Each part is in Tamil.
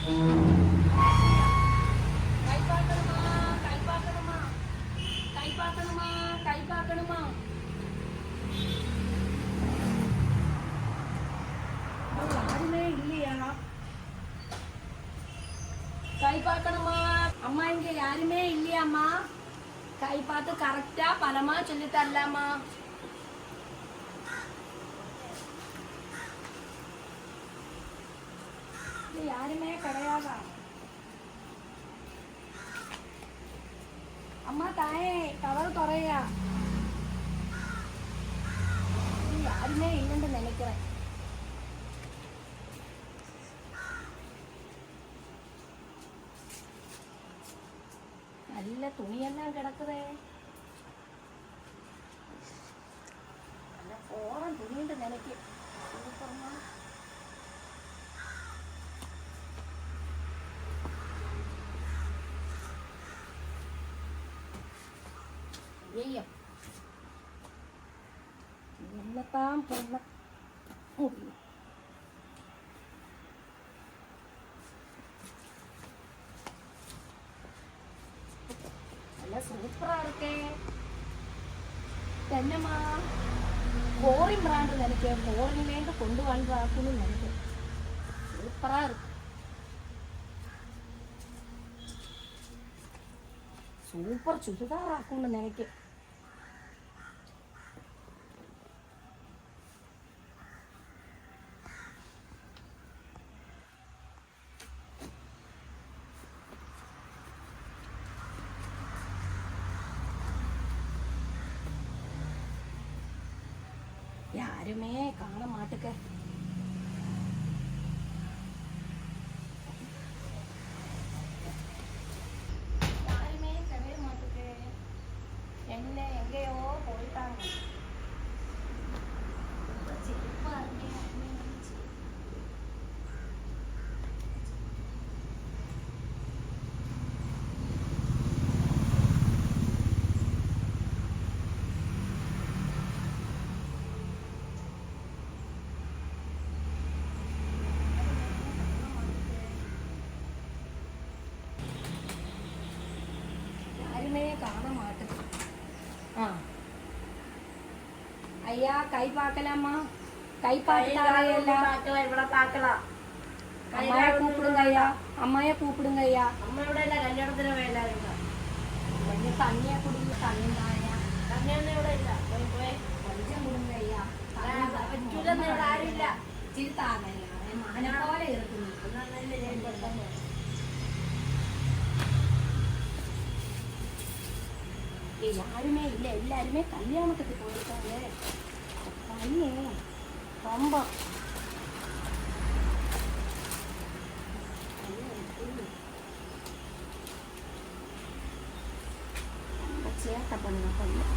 கை பார்க்கணுமா கை பார்க்கணுமா கை பார்க்கணுமா கை பார்க்கணுமா யாருமே இல்லையா கை பார்க்கணுமா அம்மா இங்க யாருமே இல்லையாம்மா கை பார்த்து கரெக்டா பலமா சொல்லி தரலாமா யாருமே கிடையாதா அம்மா தாயே கதவு துறையா யாருமே இல்லைன்னு நினைக்கிறேன் நல்ல துணியெல்லாம் கிடக்குதே நல்ல போறோம் துணின்னு நினைக்கிறேன் என்னத்தான் பண்ண முடியும் நல்லா சூப்பரா இருக்கே என்னம்மா போரிங் பிராண்ட் நினைக்கிறேன் போரிங்லேருந்து கொண்டு வாழ்வாக்குன்னு நினைக்கிறேன் சூப்பரா இருக்கு சூப்பர் சுடிதார் ஆக்கும்னு நினைக்கிறேன் யாருமே காண மாட்டுக்க யாருமே தவிர மாட்டுக்க என்ன எங்கேயோ போயிட்டாங்க காண மாட்டேன் ஐயா கை பார்க்கலாமா கை பார்க்கலாம் அம்மாய கூப்பிடுங்க ஐயா அம்மாய கூப்பிடுங்க ஐயா அம்மாயோட இல்ல கல்யாணத்துல வேலை இருக்கா கொஞ்சம் தண்ணியா குடிங்க தண்ணி தாயா கல்யாணத்தோட இல்ல போய் போய் கொஞ்சம் கொடுங்க ஐயா யாரும் இல்ல சிரித்தாங்க மகனை போல இருக்கு யாருமே இல்லை எல்லாருமே கல்யாணத்துக்கு போயிருக்காங்க பையன் ரொம்ப சேட்டை பண்ண பையன்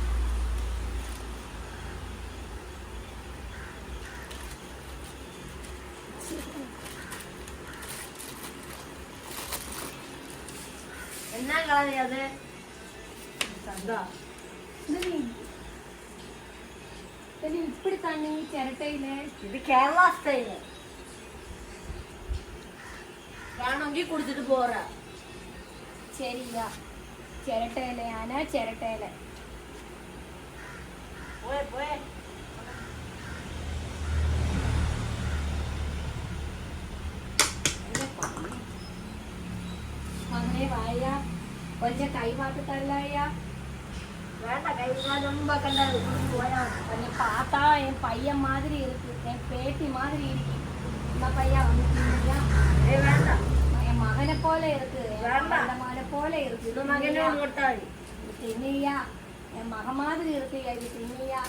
என்ன கலர் அது இப்படி தண்ணி சிரட்டையில இது கேரளா ஸ்டைல் வேணுங்கி குடிச்சிட்டு போற சரிங்க சிரட்டையில ஆனா சிரட்டையில போய் போய் மகனே வாயா கொஞ்சம் கை பார்த்து தரலையா வேண்டாம் கை ரொம்ப கண்டாது போயா கொஞ்சம் பார்த்தா என் பையன் மாதிரி இருக்கு என் பேத்தி மாதிரி இருக்கு இந்த பையன் வந்துட்டீங்களா வேண்டாம் என் மகனை போல இருக்கு வேண்டாம் மகனை போல இருக்கு இது மகனே கொடுத்தாடி தின்னியா என் மக மாதிரி இருக்கு இது தின்னியா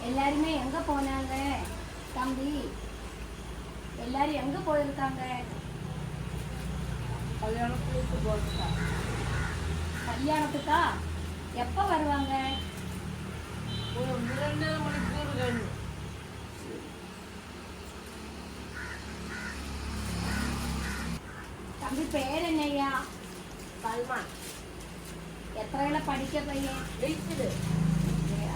எல்லாருமே எங்க போனாங்க தம்பி எல்லாரும் எங்க போயிருக்காங்க கல்யாணத்துக்கு போட்டா கல்யாணத்துக்கா எப்ப வருவாங்க ஒரு 2 மணிக்கூர் கழிச்சு தம்பி பேர் என்னையா സൽമാൻ എത്രയുള്ള പഠിക്ക പയ്യൻ? എയ്ത്തില്.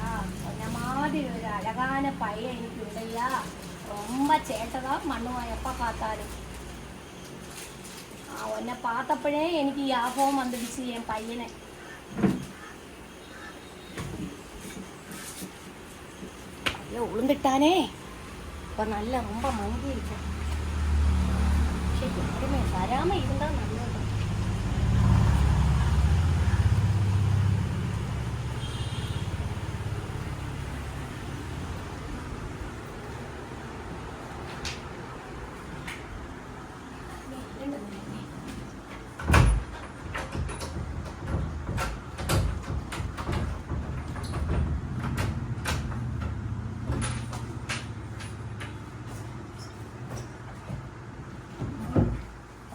ആ சொன்ன மாதிரி ஒரு அழகான பையன் எனக்கு இல்லையா, ரொம்ப சேட்டதா பண்ணுவான் எப்போ பார்த்தாலும். உன்னை பார்த்தப்பழே எனக்கு ஞாபகம் வந்துடுச்சு என் பையனை. ஐயோ உளுந்துட்டானே, இப்போ நல்ல ரொம்ப மங்கி இருக்கும். சரி யாருமே வராமல் இருந்தால் நல்லது.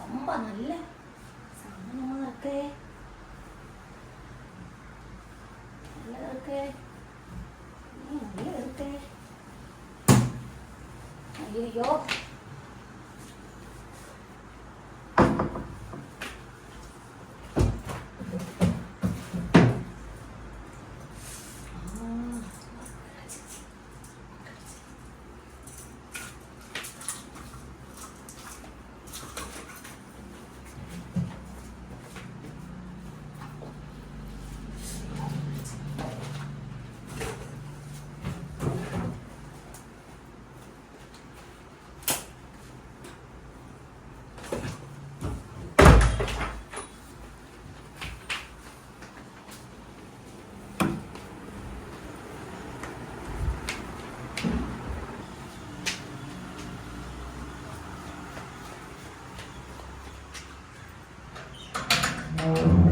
ரொம்ப நல்ல சாமானமா இருக்கு, நல்லதா இருக்கு, நிறைய இருக்கு. ஐயோ Thank you.